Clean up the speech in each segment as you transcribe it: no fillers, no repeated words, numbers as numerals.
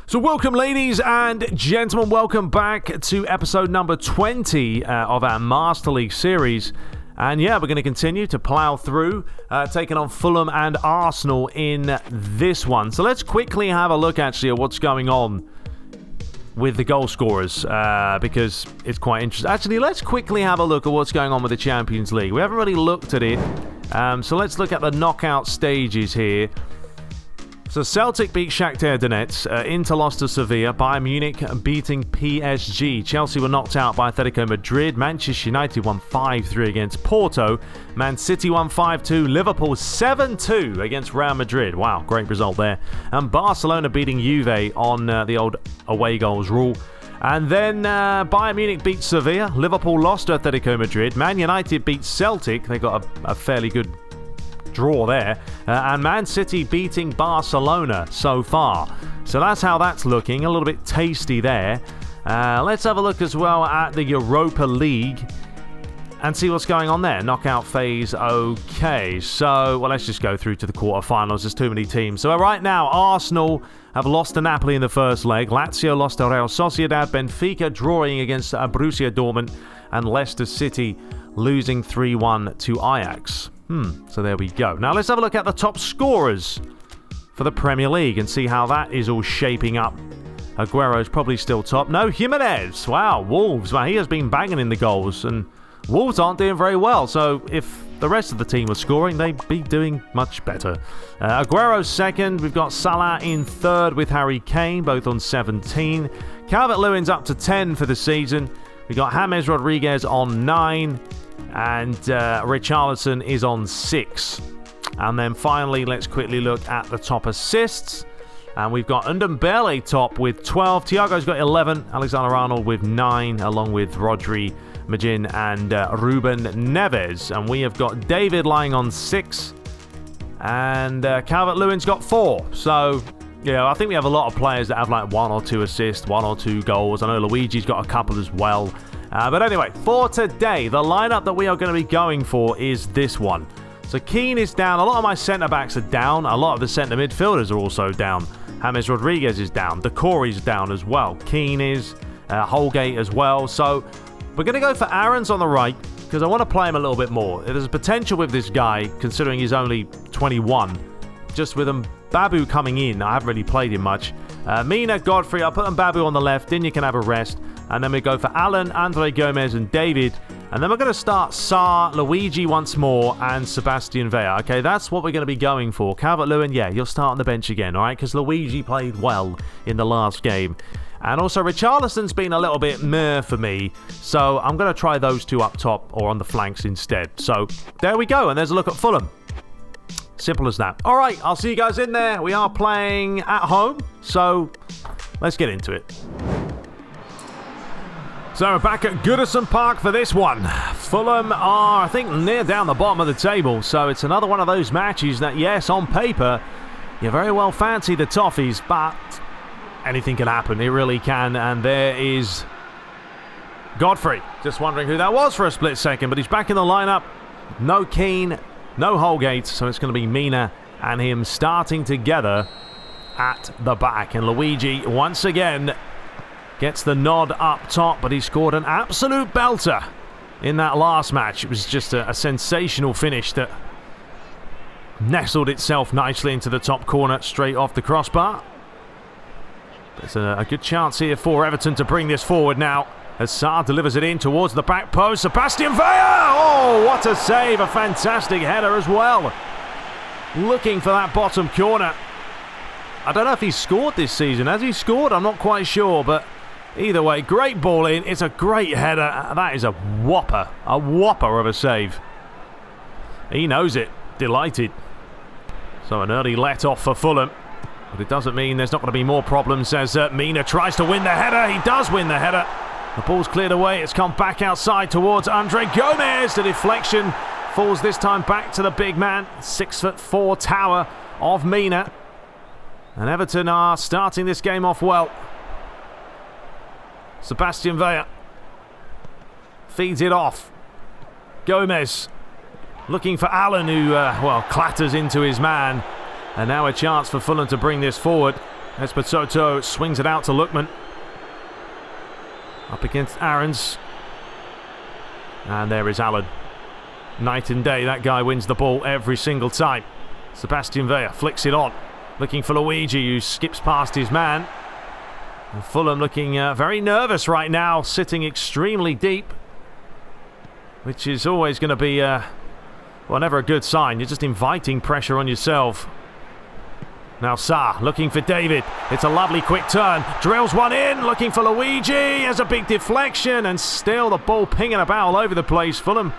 So welcome, ladies and gentlemen, welcome back to episode number 20 of our Master League series. And yeah, we're going to continue to plow through, taking on Fulham and Arsenal in this one. So let's quickly have a look actually at what's going on with the goal scorers, because it's quite interesting. Actually, let's quickly have a look at what's going on with the Champions League. We haven't really looked at it, so let's look at the knockout stages here. So Celtic beat Shakhtar Donetsk, Inter lost to Sevilla, Bayern Munich beating PSG, Chelsea were knocked out by Atletico Madrid, Manchester United won 5-3 against Porto, Man City won 5-2, Liverpool 7-2 against Real Madrid. Wow, great result there. And Barcelona beating Juve on the old away goals rule. And then Bayern Munich beat Sevilla, Liverpool lost to Atletico Madrid, Man United beat Celtic, they got a fairly good draw there, and Man City beating Barcelona so far. So that's how that's looking, a little bit tasty there. Let's have a look as well at the Europa League and see what's going on there. Knockout phase, okay. So, well, let's just go through to the quarterfinals. There's too many teams. So right now, Arsenal have lost to Napoli in the first leg. Lazio lost to Real Sociedad. Benfica drawing against Borussia Dortmund. And Leicester City losing 3-1 to Ajax. So there we go. Now let's have a look at the top scorers for the Premier League and see how that is all shaping up. Aguero's probably still top. No, Jimenez. Wow, Wolves. Wow, he has been banging in the goals, and Wolves aren't doing very well. So if the rest of the team was scoring, they'd be doing much better. Aguero's second. We've got Salah in third with Harry Kane, both on 17. Calvert-Lewin's up to 10 for the season. We've got James Rodriguez on 9. And Richarlison is on 6. And then finally, let's quickly look at the top assists. And we've got Ndombele top with 12. Thiago's got 11. Alexander-Arnold with 9, along with Rodri, Majin, and Ruben Neves. And we have got David lying on 6. And Calvert-Lewin's got 4. So, yeah, I think we have a lot of players that have like 1 or 2 assists, 1 or 2 goals. I know Luigi's got a couple as well. But anyway, for today, the lineup that we are going to be going for is this one. So Keane is down. A lot of my centre-backs are down. A lot of the centre midfielders are also down. James Rodriguez is down. Decore's down as well. Keane is. Holgate as well. So we're going to go for Aaron's on the right because I want to play him a little bit more. There's a potential with this guy, considering he's only 21. Just with Mbabu coming in, I haven't really played him much. Mina, Godfrey, I'll put Mbabu on the left. Then you can have a rest. And then we go for Alan, Andre Gomez, and David. And then we're going to start Sarr, Luigi once more, and Sebastian Villa. Okay, that's what we're going to be going for. Calvert-Lewin, yeah, you'll start on the bench again, all right? Because Luigi played well in the last game. And also, Richarlison's been a little bit meh for me. So I'm going to try those two up top or on the flanks instead. So there we go. And there's a look at Fulham. Simple as that. All right, I'll see you guys in there. We are playing at home. So let's get into it. So we're back at Goodison Park for this one. Fulham are, I think, near down the bottom of the table. So it's another one of those matches that, yes, on paper, you very well fancy the Toffees, but anything can happen. It really can. And there is Godfrey. Just wondering who that was for a split second, but he's back in the lineup. No Keane, no Holgate. So it's going to be Mina and him starting together at the back. And Luigi, once again, gets the nod up top, but he scored an absolute belter in that last match. It was just a sensational finish that nestled itself nicely into the top corner, straight off the crossbar. There's a good chance here for Everton to bring this forward now, as Sarr delivers it in towards the back post. Sebastian Villa! Oh, what a save! A fantastic header as well. Looking for that bottom corner. I don't know if he's scored this season. Has he scored? I'm not quite sure, but either way, great ball in. It's a great header. That is a whopper of a save. He knows it. Delighted. So an early let-off for Fulham. But it doesn't mean there's not going to be more problems as Mina tries to win the header. He does win the header. The ball's cleared away. It's come back outside towards Andre Gomez. The deflection falls this time back to the big man. 6'4" tower of Mina. And Everton are starting this game off well. Sebastian Villa feeds it off. Gomez looking for Allen, who, clatters into his man. And now a chance for Fulham to bring this forward. Esposito swings it out to Lookman. Up against Aarons. And there is Allen. Night and day, that guy wins the ball every single time. Sebastian Villa flicks it on. Looking for Luigi, who skips past his man. And Fulham looking very nervous right now, sitting extremely deep. Which is always going to be, well, never a good sign. You're just inviting pressure on yourself. Now Sarr looking for David. It's a lovely quick turn. Drills one in, looking for Luigi. There's a big deflection, and still the ball pinging about all over the place. Fulham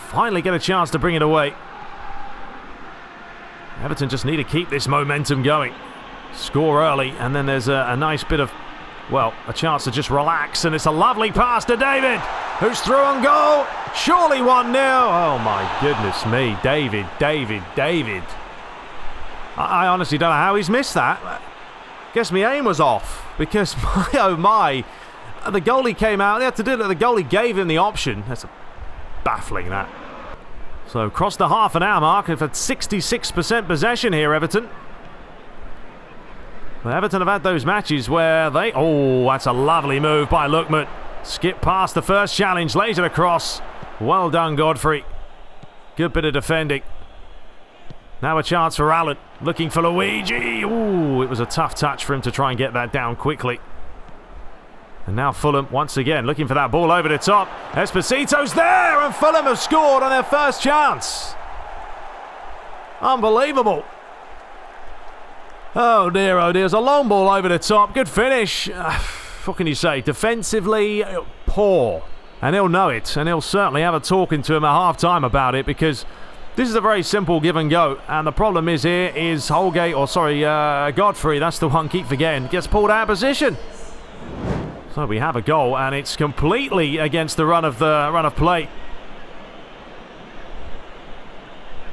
finally get a chance to bring it away. Everton just need to keep this momentum going. Score early, and then there's a nice bit of, well, a chance to just relax. And it's a lovely pass to David, who's through on goal. Surely 1-0. Oh my goodness me. David. I honestly don't know how he's missed that. Guess my aim was off, because my oh my, the goalie came out. They had to do it. The goalie gave him the option. That's baffling, that. So crossed the half an hour mark. They've had 66% possession here, Everton. But Everton have had those matches where they... Oh, that's a lovely move by Lookman. Skip past the first challenge, lays it across. Well done, Godfrey. Good bit of defending. Now a chance for Allen, looking for Luigi. Ooh, it was a tough touch for him to try and get that down quickly. And now Fulham, once again, looking for that ball over the top. Esposito's there, and Fulham have scored on their first chance. Unbelievable. Oh dear, it's a long ball over the top. Good finish. What can you say? Defensively, poor. And he'll know it, and he'll certainly have a talking to him at half-time about it, because this is a very simple give and go, and the problem is here is Godfrey, that's the one, keep forgetting, gets pulled out of position. So we have a goal, and it's completely against the run of play.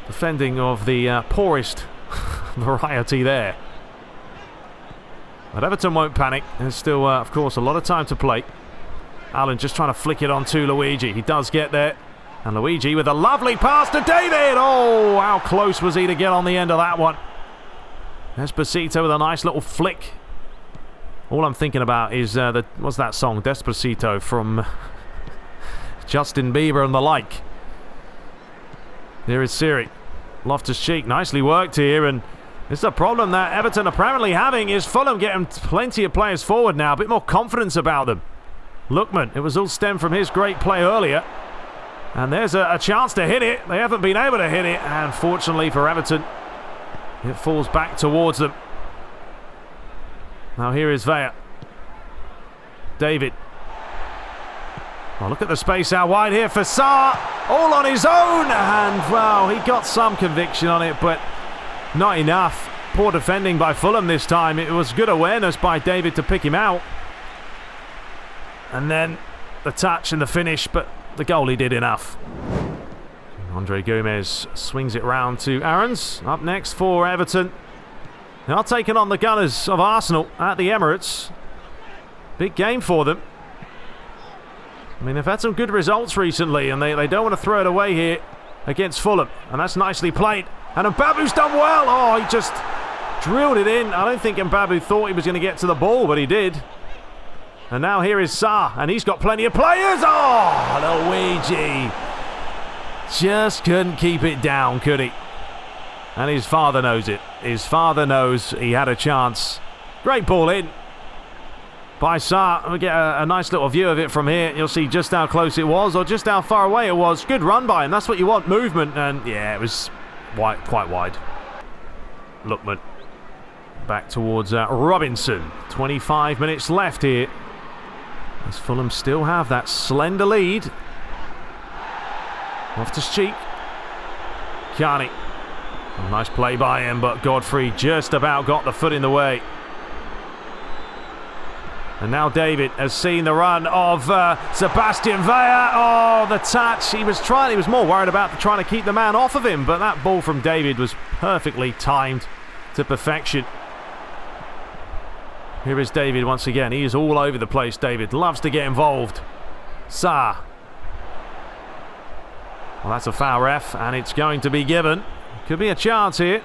Defending of the poorest variety there. But Everton won't panic. There's still, of course, a lot of time to play. Allen just trying to flick it on to Luigi. He does get there. And Luigi with a lovely pass to David. Oh, how close was he to get on the end of that one? Esposito with a nice little flick. All I'm thinking about is, what's that song? Despacito from Justin Bieber and the like. Here is Siri. Loftus-Cheek, nicely worked here. And this is a problem that Everton apparently having, is Fulham getting plenty of players forward now. A bit more confidence about them. Lookman, it was all stemmed from his great play earlier. And there's a chance to hit it. They haven't been able to hit it. And fortunately for Everton, it falls back towards them. Now here is Villa. David. Well, look at the space out wide here for Sarr. All on his own. And, well, he got some conviction on it, but not enough. Poor defending by Fulham this time. It was good awareness by David to pick him out. And then the touch and the finish, but the goalie did enough. Andre Gomez swings it round to Aarons. Up next for Everton. They are taking on the Gunners of Arsenal at the Emirates. Big game for them. I mean, they've had some good results recently, and they don't want to throw it away here against Fulham. And that's nicely played. And Mbabu's done well. Oh, he just drilled it in. I don't think Mbabu thought he was going to get to the ball, but he did. And now here is Sarr, and he's got plenty of players. Oh, Luigi. Just couldn't keep it down, could he? And his father knows it. His father knows he had a chance. Great ball in by Sarr. We'll get a nice little view of it from here. You'll see just how close it was, or just how far away it was. Good run by him. That's what you want, movement. And yeah, it was quite wide. Lookman back towards Robinson. 25 minutes left here, as Fulham still have that slender lead. Loftus-Cheek. Kearney. Oh, nice play by him, but Godfrey just about got the foot in the way. And now David has seen the run of Sebastian Villa. Oh, the touch. He was more worried about trying to keep the man off of him, but that ball from David was perfectly timed to perfection. Here is David once again. He is all over the place, David. Loves to get involved. Sarr. Well, that's a foul, ref, and it's going to be given. Could be a chance here.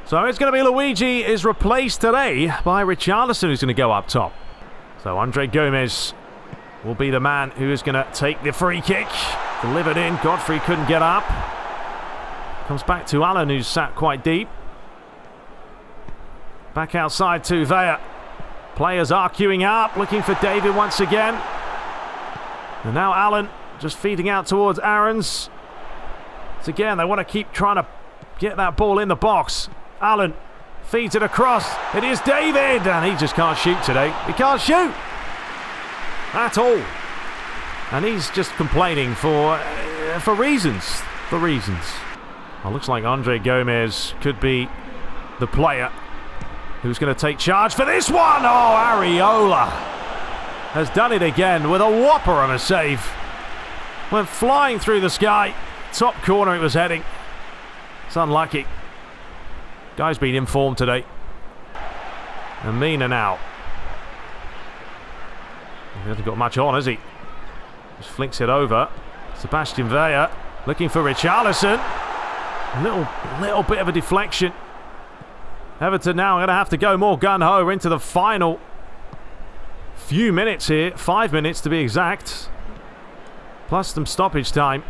So it's going to be Luigi is replaced today by Richarlison, who's going to go up top. So Andre Gomez will be the man who is going to take the free kick. Delivered in. Godfrey couldn't get up. Comes back to Alan, who's sat quite deep. Back outside to Vea. Players are queuing up, looking for David once again. And now Alan just feeding out towards Aarons. So again, they want to keep trying to get that ball in the box. Alan feeds it across. It is David, and he just can't shoot today. He can't shoot at all. And he's just complaining for reasons. For reasons. Well, looks like Andre Gomez could be the player who's going to take charge for this one. Oh, Areola has done it again with a whopper of a save. Went flying through the sky. Top corner it was heading. It's unlucky. Guy's been informed today. And Mina now. He hasn't got much on, has he? Just flicks it over. Sebastian Vea looking for Richarlison. A little bit of a deflection. Everton now going to have to go more gun-ho into the final few minutes here. 5 minutes to be exact. Plus some stoppage time.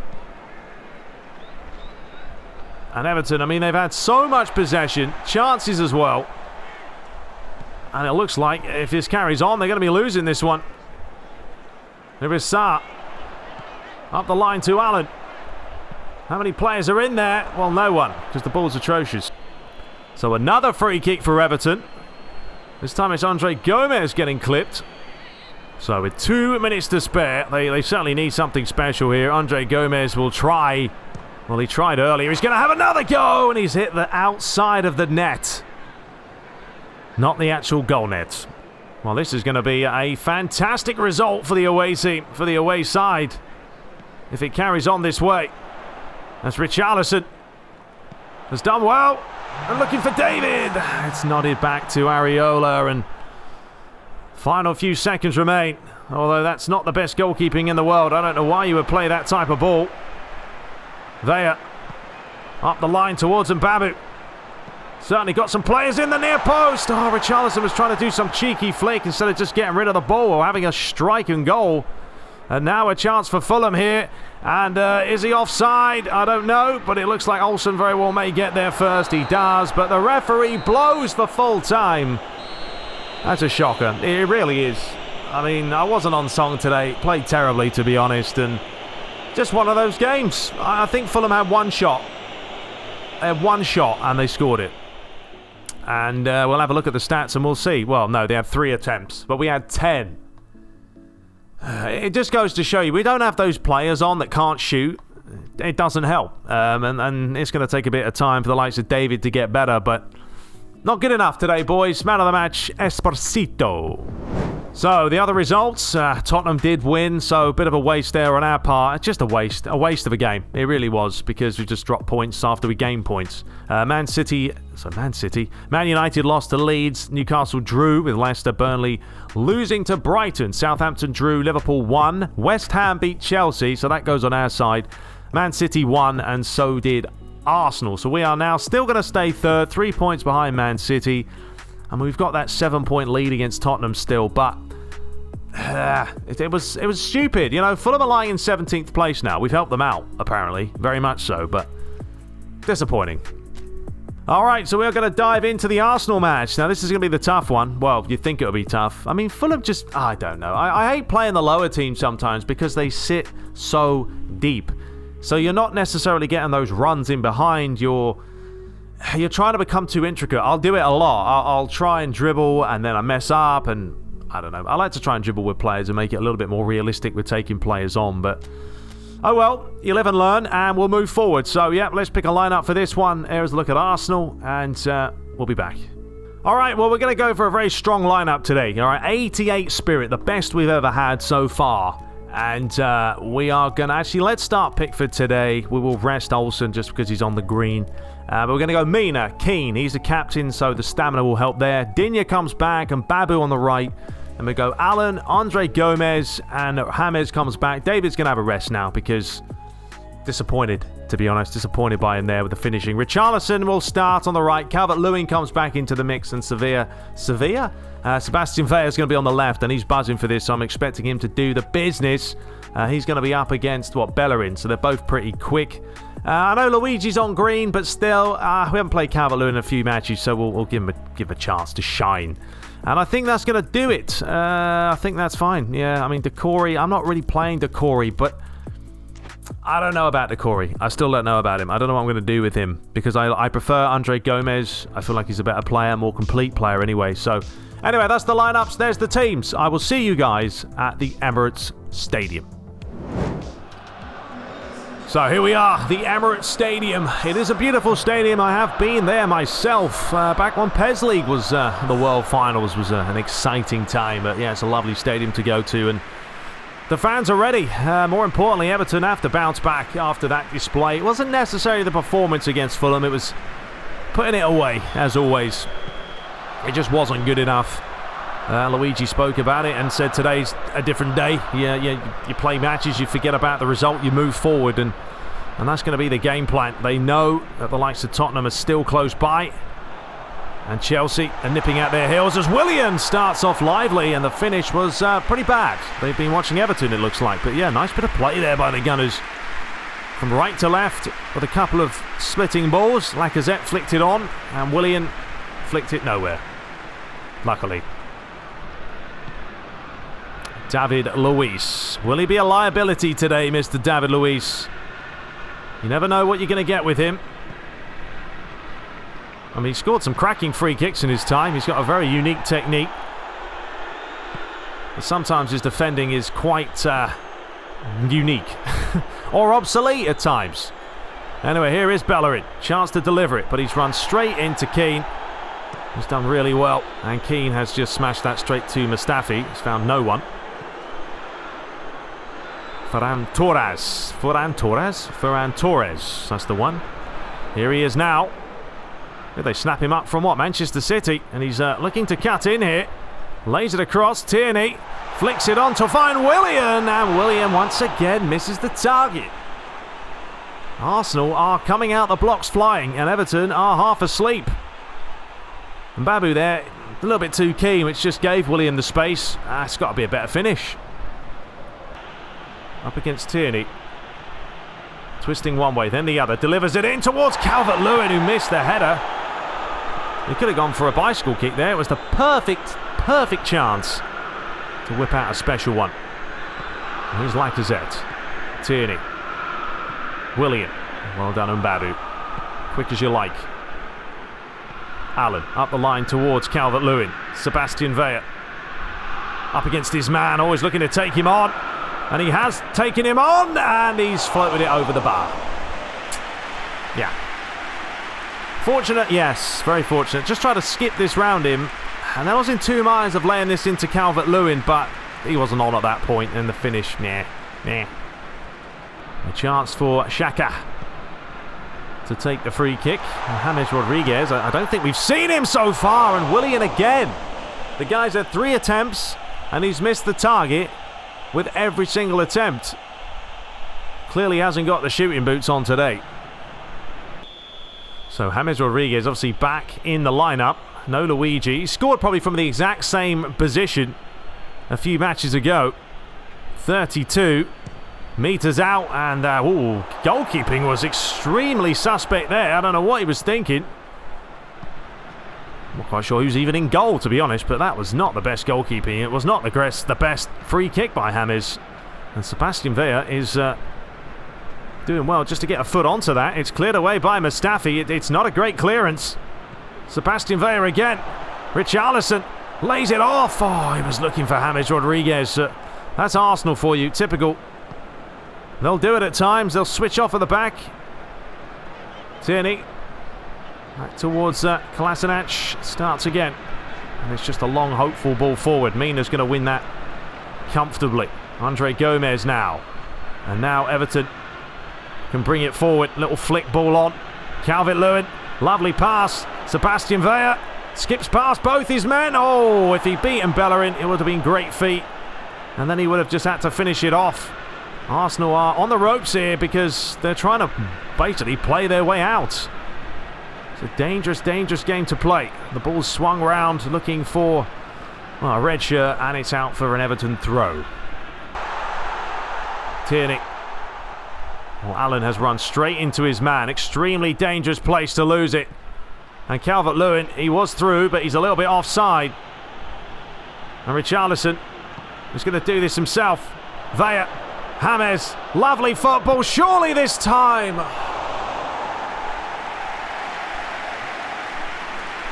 And Everton, I mean, they've had so much possession. Chances as well. And it looks like if this carries on, they're going to be losing this one. There is Sarr. Up the line to Allen. How many players are in there? Well, no one, because the ball's atrocious. So another free kick for Everton. This time it's Andre Gomez getting clipped. So with 2 minutes to spare, they certainly need something special here. Andre Gomez will try. Well, he tried earlier. He's going to have another go, and he's hit the outside of the net. Not the actual goal net. Well, this is going to be a fantastic result for the away team, for the away side, if it carries on this way. That's Richarlison. Has done well. And looking for David. It's nodded back to Areola, and final few seconds remain. Although that's not the best goalkeeping in the world. I don't know why you would play that type of ball. Vea up the line towards Mbabu. Certainly got some players in the near post. Oh, Richarlison was trying to do some cheeky flick instead of just getting rid of the ball or having a strike and goal. And now a chance for Fulham here. And is he offside? I don't know, but it looks like Olsen very well may get there first. He does, but the referee blows for full time. That's a shocker. It really is. I mean, I wasn't on song today. Played terribly, to be honest, and just one of those games. I think Fulham had one shot. They had one shot, and they scored it. And we'll have a look at the stats, and we'll see. Well, no, they had 3 attempts, but we had 10. It just goes to show you, we don't have those players on that can't shoot. It doesn't help. And it's going to take a bit of time for the likes of David to get better, but not good enough today, boys. Man of the match, Esposito. So, the other results, Tottenham did win, so a bit of a waste there on our part. Just a waste of a game. It really was, because we just dropped points after we gained points. Man United lost to Leeds, Newcastle drew with Leicester, Burnley losing to Brighton, Southampton drew, Liverpool won, West Ham beat Chelsea, so that goes on our side. Man City won, and so did Arsenal. So we are now still going to stay third, 3 points behind Man City. And we've got that 7-point lead against Tottenham still, but it was stupid. You know, Fulham are lying in 17th place now. We've helped them out, apparently. Very much so, but disappointing. All right, so we're going to dive into the Arsenal match. Now, this is going to be the tough one. Well, you'd think it'll be tough. I mean, Fulham just, I don't know. I hate playing the lower team sometimes because they sit so deep. So you're not necessarily getting those runs in behind. You're trying to become too intricate. I'll do it a lot. I'll try and dribble, and then I mess up, and I don't know. I like to try and dribble with players and make it a little bit more realistic with taking players on, but oh well, you live and learn, and we'll move forward. So, yeah, let's pick a lineup for this one. Here's a look at Arsenal, and we'll be back. All right, well, we're going to go for a very strong lineup today. All right, 88 spirit, the best we've ever had so far. And we are going to actually, let's start Pickford today. We will rest Olsen just because he's on the green. But we're going to go Mina, Keane. He's the captain, so the stamina will help there. Digne comes back, and Babu on the right. And we go Allen, Andre Gomez, and James comes back. David's going to have a rest now because disappointed. to be honest. Disappointed by him there with the finishing. Richarlison will start on the right. Calvert-Lewin comes back into the mix, and Sebastian Veer is going to be on the left, and he's buzzing for this, so I'm expecting him to do the business. He's going to be up against, Bellerin, so they're both pretty quick. I know Luigi's on green, but still, we haven't played Calvert-Lewin in a few matches, so we'll give him a chance to shine. And I think that's going to do it. I think that's fine. Yeah, I mean, Decore, I'm not really playing Decore, but I don't know about Decore. I still don't know about him. I don't know what I'm going to do with him, because I prefer Andre Gomez. I feel like he's a better player, more complete player anyway. So, anyway, that's the lineups. There's the teams. I will see you guys at the Emirates Stadium. So here we are, the Emirates Stadium. It is a beautiful stadium. I have been there myself. Back when PES League was the World Finals was an exciting time. But yeah, it's a lovely stadium to go to, and the fans are ready. More importantly, Everton have to bounce back after that display. It wasn't necessarily the performance against Fulham. It was putting it away, as always. It just wasn't good enough. Luigi spoke about it and said today's a different day. You play matches, you forget about the result, you move forward, and that's going to be the game plan. They know that the likes of Tottenham are still close by, and Chelsea are nipping at their heels as Willian starts off lively, and the finish was pretty bad. They've been watching Everton, it looks like, but yeah, nice bit of play there by the Gunners. From right to left with a couple of splitting balls. Lacazette flicked it on, and Willian flicked it nowhere, luckily. David Luiz. Will he be a liability today, Mr. David Luiz? You never know what you're going to get with him. I mean, he scored some cracking free kicks in his time. He's got a very unique technique. But sometimes his defending is quite unique. Or obsolete at times. Anyway, here is Bellerin. Chance to deliver it, but he's run straight into Keane. He's done really well. And Keane has just smashed that straight to Mustafi. He's found no one. Ferran Torres, that's the one. Here he is now. Did they snap him up from what? Manchester City. And he's looking to cut in here. Lays it across. Tierney flicks it on to find Willian. And Willian once again misses the target. Arsenal are coming out the blocks flying, and Everton are half asleep. And Babu there, a little bit too keen, which just gave Willian the space. It's got to be a better finish. Up against Tierney. Twisting one way, then the other. Delivers it in towards Calvert-Lewin, who missed the header. He could have gone for a bicycle kick there. It was the perfect chance to whip out a special one. And here's Lacazette. Tierney. Willian. Well done, Babu. Quick as you like. Allen up the line towards Calvert-Lewin. Sebastian Veer. Up against his man, always looking to take him on. And he has taken him on, and he's floated it over the bar. Yeah. Fortunate, yes, very fortunate. Just tried to skip this round him, and I was in 2 minds of laying this into Calvert-Lewin, but he wasn't on at that point, and the finish, nah. A chance for Xhaka to take the free kick. And James Rodriguez, I don't think we've seen him so far, and Willian again. The guy's had 3 attempts, and he's missed the target with every single attempt. Clearly hasn't got the shooting boots on today. So James Rodriguez obviously back in the lineup. No Luigi. He scored probably from the exact same position a few matches ago. 32 meters out, and goalkeeping was extremely suspect there. I don't know what he was thinking. I'm not quite sure who's even in goal, to be honest, but that was not the best goalkeeping. It was not the best free kick by James. And Sebastian Veer is doing well just to get a foot onto that. It's cleared away by Mustafi. It's not a great clearance. Sebastian Veer again. Richarlison lays it off. Oh, he was looking for James Rodriguez. That's Arsenal for you. Typical. They'll do it at times. They'll switch off at the back. Tierney. Back towards Klashmans. Starts again. And it's just a long, hopeful ball forward. Mina's going to win that comfortably. Andre Gomez now. And now Everton can bring it forward. Little flick ball on. Calvert-Lewin. Lovely pass. Sebastian Veer skips past both his men. Oh, if he'd beaten Bellerin, it would have been great feat. And then he would have just had to finish it off. Arsenal are on the ropes here because they're trying to basically play their way out. It's a dangerous, dangerous game to play. The ball's swung round looking for a red shirt, and it's out for an Everton throw. Tierney. Well, Allen has run straight into his man. Extremely dangerous place to lose it. And Calvert-Lewin, he was through, but he's a little bit offside. And Richarlison is going to do this himself. Vaya. James, lovely football, surely this time.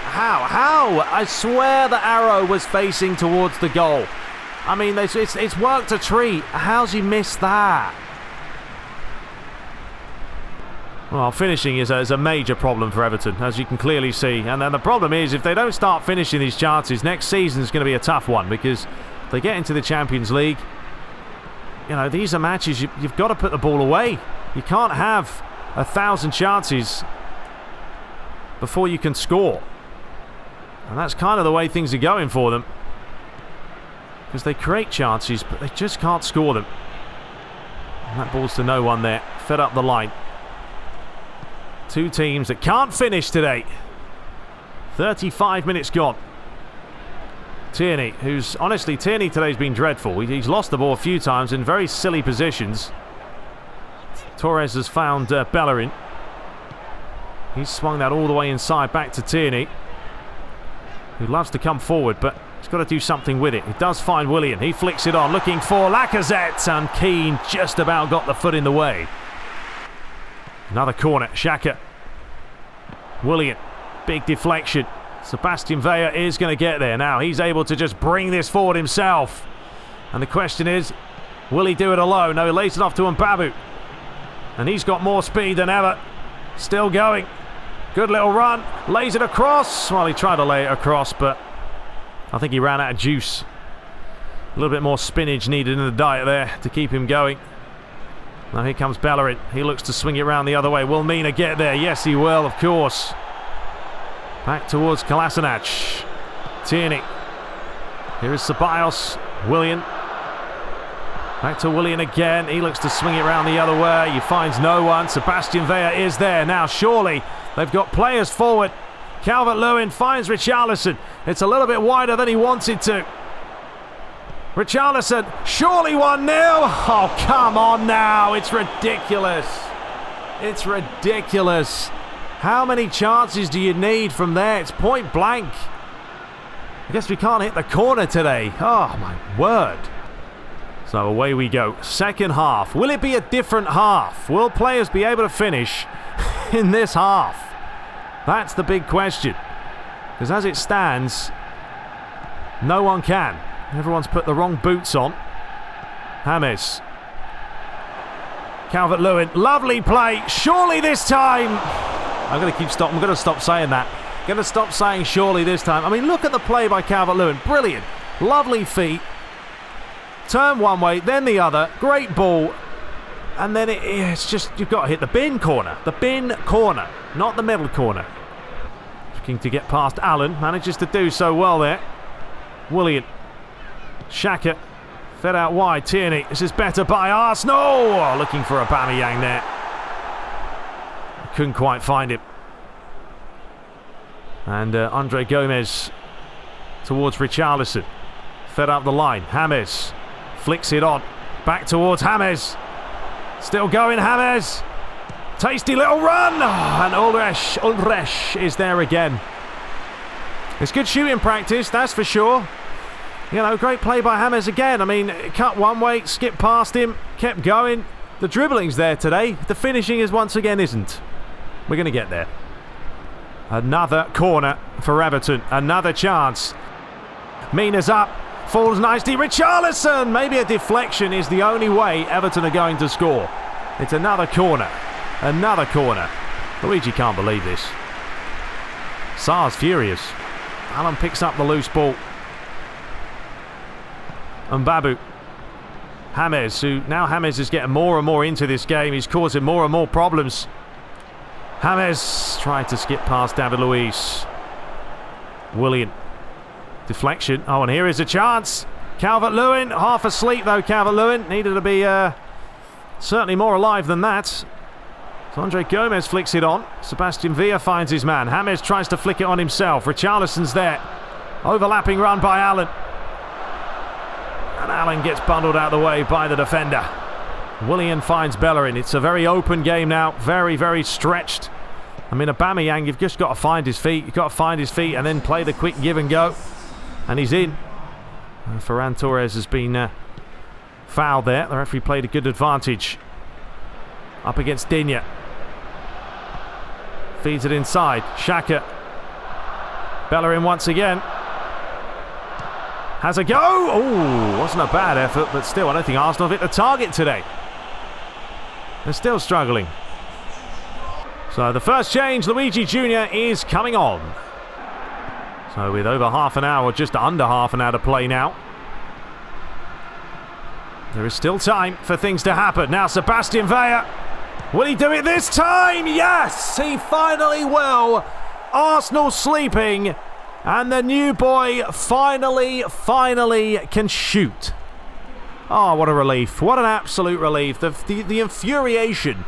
How? I swear the arrow was facing towards the goal. I mean, it's worked a treat. How's he missed that? Well, finishing is a major problem for Everton, as you can clearly see. And then the problem is, if they don't start finishing these chances, next season is going to be a tough one, because if they get into the Champions League, you know, these are matches you've got to put the ball away. You can't have 1,000 chances before you can score. And that's kind of the way things are going for them. Because they create chances, but they just can't score them. And that ball's to no one there. Fed up the line. Two teams that can't finish today. 35 minutes gone. Tierney, Tierney today's been dreadful. He's lost the ball a few times in very silly positions. Torres has found Bellerin. He's swung that all the way inside back to Tierney, who loves to come forward, but he's got to do something with it. He does find Willian. He flicks it on, looking for Lacazette, and Keane just about got the foot in the way. Another corner. Xhaka. Willian. Big deflection. Sebastian Villa is going to get there. Now he's able to just bring this forward himself. And the question is, will he do it alone? No, he lays it off to Mbabu. And he's got more speed than ever. Still going. Good little run. Lays it across. Well, he tried to lay it across, but I think he ran out of juice. A little bit more spinach needed in the diet there to keep him going. Now here comes Bellerin. He looks to swing it around the other way. Will Mina get there? Yes, he will, of course. Back towards Kolasinac. Tierney. Here is Ceballos. Willian. Back to Willian again. He looks to swing it around the other way. He finds no one. Sebastian Villa is there. Now surely they've got players forward. Calvert-Lewin finds Richarlison. It's a little bit wider than he wanted to. Richarlison, surely 1-0. Oh, come on now. It's ridiculous. It's ridiculous. How many chances do you need from there? It's point blank. I guess we can't hit the corner today. Oh, my word. So away we go. Second half. Will it be a different half? Will players be able to finish in this half? That's the big question. Because as it stands, no one can. Everyone's put the wrong boots on. James. Calvert-Lewin. Lovely play. Surely this time. I'm going to stop saying that. Going to stop saying surely this time. I mean, look at the play by Calvert-Lewin. Brilliant. Lovely feet. Turn one way, then the other. Great ball. And then it's just, you've got to hit the bin corner. The bin corner, not the middle corner. Looking to get past Allen. Manages to do so well there. Willian. Xhaka. Fed out wide. Tierney. This is better by Arsenal. Oh, looking for Aubameyang there. Couldn't quite find him. And Andre Gomez towards Richarlison. Fed up the line. James flicks it on. Back towards James. Still going, James. Tasty little run. Oh, and Ulreich is there again. It's good shooting practice, that's for sure. You know, great play by James again. I mean, cut one way, skipped past him, kept going. The dribbling's there today. The finishing is once again isn't. We're going to get there. Another corner for Everton. Another chance. Mina's up. Falls nicely. Richarlison! Maybe a deflection is the only way Everton are going to score. It's another corner. Another corner. Luigi can't believe this. Sarr's furious. Allen picks up the loose ball. Mbabu. James, James is getting more and more into this game. He's causing more and more problems. James tried to skip past David Luiz. Willian. Deflection. Oh, and here is a chance. Calvert-Lewin. Half asleep, though, Calvert-Lewin. Needed to be Certainly more alive than that. So Andre Gomez flicks it on. Sebastian Villa finds his man. James tries to flick it on himself. Richarlison's there. Overlapping run by Allen. And Allen gets bundled out of the way by the defender. Willian finds Bellerin. It's a very open game now. Very, very stretched. I mean, Aubameyang, you've just got to find his feet. You've got to find his feet and then play the quick give and go. And he's in. Ferran Torres has been fouled there. The referee played a good advantage. Up against Digne. Feeds it inside. Xhaka. Bellerin once again. Has a go. Oh, wasn't a bad effort, but still, I don't think Arsenal have hit the target today. They're still struggling. So the first change, Luigi Jr. is coming on. So with over half an hour, just under half an hour to play now. There is still time for things to happen. Now Sebastian Villa. Will he do it this time? Yes, he finally will. Arsenal sleeping. And the new boy finally can shoot. Oh, what a relief. What an absolute relief. The infuriation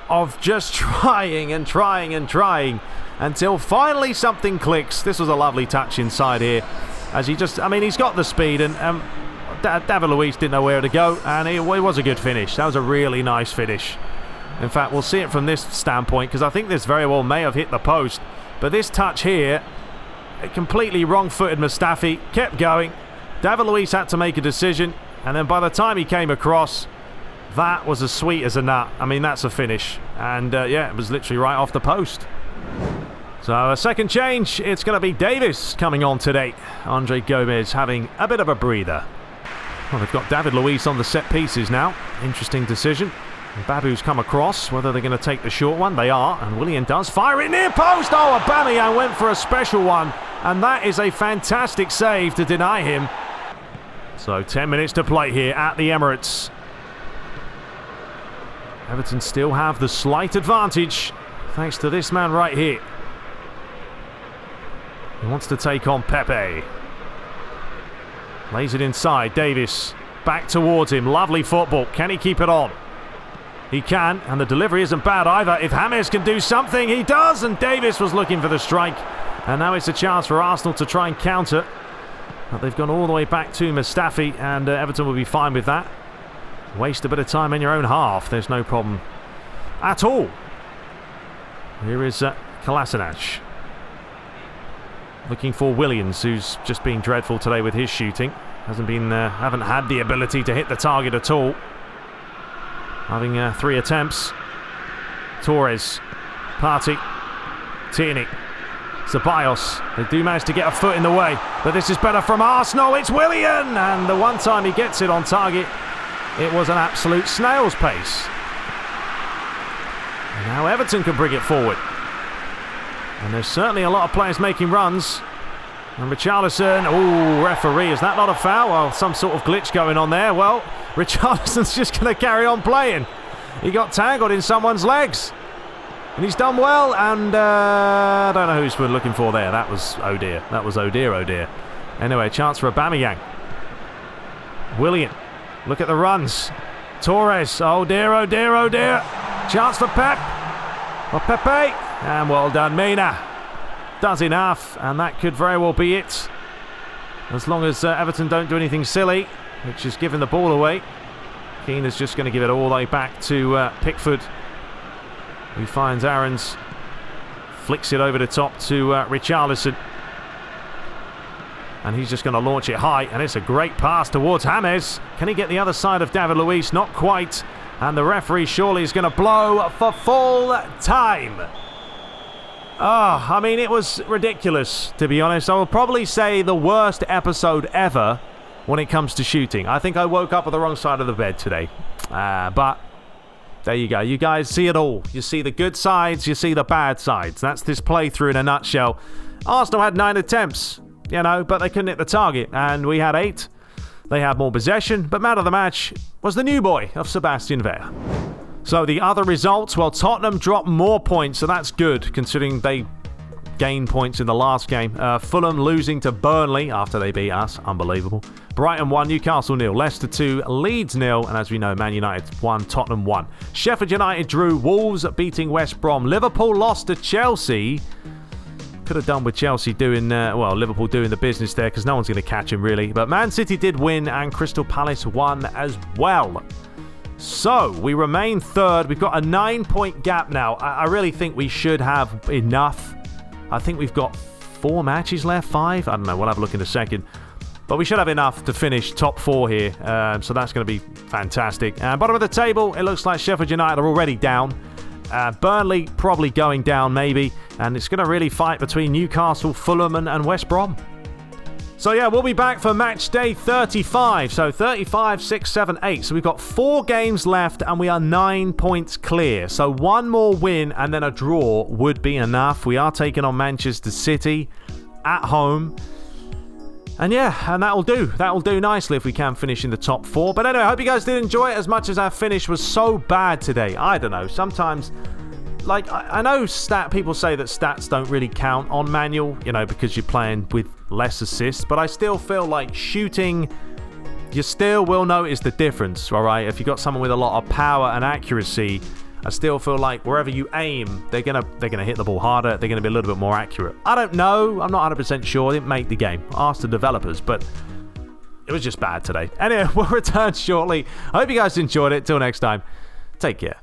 of just trying until finally something clicks. This was a lovely touch inside here. As he just, I mean, he's got the speed, and David Luiz didn't know where to go, and it was a good finish. That was a really nice finish. In fact, we'll see it from this standpoint, because I think this very well may have hit the post. But this touch here, a completely wrong-footed Mustafi, kept going. David Luiz had to make a decision, and then by the time he came across, that was as sweet as a nut. I mean, that's a finish. And yeah, it was literally right off the post. So a second change, it's going to be Davis coming on today. Andre Gomez having a bit of a breather. Well, they've got David Luiz on the set pieces now. Interesting decision. Babu's come across. Whether they're going to take the short one, they are. And Willian does fire it near post. Oh, Aubameyang went for a special one. And that is a fantastic save to deny him. So 10 minutes to play here at the Emirates. Everton still have the slight advantage thanks to this man right here. He wants to take on Pepe. Lays it inside. Davis back towards him. Lovely football. Can he keep it on? He can, and the delivery isn't bad either. If James can do something, he does, and Davis was looking for the strike. And now it's a chance for Arsenal to try and counter. But they've gone all the way back to Mustafi, and Everton will be fine with that. Waste a bit of time in your own half. There's no problem at all. Here is Kolasinac. Looking for Williams, who's just been dreadful today with his shooting. Haven't had the ability to hit the target at all. Having 3 attempts. Torres, Partey, Tierney, Ceballos. They do manage to get a foot in the way, but this is better from Arsenal. It's Willian, and the one time he gets it on target, it was an absolute snail's pace. And now Everton can bring it forward. And there's certainly a lot of players making runs. And Richarlison, oh, referee, is that not a foul? Well, some sort of glitch going on there. Well, Richarlison's just going to carry on playing. He got tangled in someone's legs. And he's done well, and I don't know who's we're looking for there. That was, oh dear. That was oh dear, oh dear. Anyway, chance for Aubameyang. Willian, look at the runs. Torres, oh dear, oh dear, oh dear. Chance for Pep. Or Pepe. And well done, Mina. Does enough, and that could very well be it. As long as Everton don't do anything silly, which is giving the ball away. Keane is just going to give it all the way back to Pickford, who finds Aarons, flicks it over the top to Richarlison. And he's just going to launch it high, and it's a great pass towards James. Can he get the other side of David Luiz? Not quite. And the referee surely is going to blow for full time. Oh, I mean, it was ridiculous, to be honest. I will probably say the worst episode ever when it comes to shooting. I think I woke up on the wrong side of the bed today. But there you go. You guys see it all. You see the good sides, you see the bad sides. That's this playthrough in a nutshell. Arsenal had 9 attempts, but they couldn't hit the target. And we had 8. They had more possession, but man of the match was the new boy of Sebastian Villa. So the other results, well, Tottenham dropped more points, so that's good, considering they gain points in the last game. Fulham losing to Burnley after they beat us. Unbelievable. Brighton 1, Newcastle 0, Leicester 2, Leeds 0, and as we know, Man United 1, Tottenham 1. Sheffield United drew, Wolves beating West Brom. Liverpool lost to Chelsea. Could have done with Chelsea doing, Liverpool doing the business there because no one's going to catch him really. But Man City did win and Crystal Palace won as well. So, we remain third. We've got a 9-point gap now. I really think we should have enough. I think we've got 4 matches left, 5? I don't know, we'll have a look in a second. But we should have enough to finish top 4 here. So that's going to be fantastic. Bottom of the table, it looks like Sheffield United are already down. Burnley probably going down maybe. And it's going to really fight between Newcastle, Fulham and West Brom. So yeah, we'll be back for match day 35. So 35, 6, 7, 8. So we've got 4 games left and we are 9 points clear. So 1 more win and then a draw would be enough. We are taking on Manchester City at home. And yeah, and that'll do. That'll do nicely if we can finish in the top 4. But anyway, I hope you guys did enjoy it as much as our finish was so bad today. I don't know. Sometimes, like, I know people say that stats don't really count on manual, because you're playing with less assists. But I still feel like shooting, you still will notice the difference, all right? If you've got someone with a lot of power and accuracy, I still feel like wherever you aim, they're gonna hit the ball harder. They're gonna be a little bit more accurate. I don't know. I'm not 100% sure. I didn't make the game. Ask the developers, but it was just bad today. Anyway, we'll return shortly. I hope you guys enjoyed it. Till next time, take care.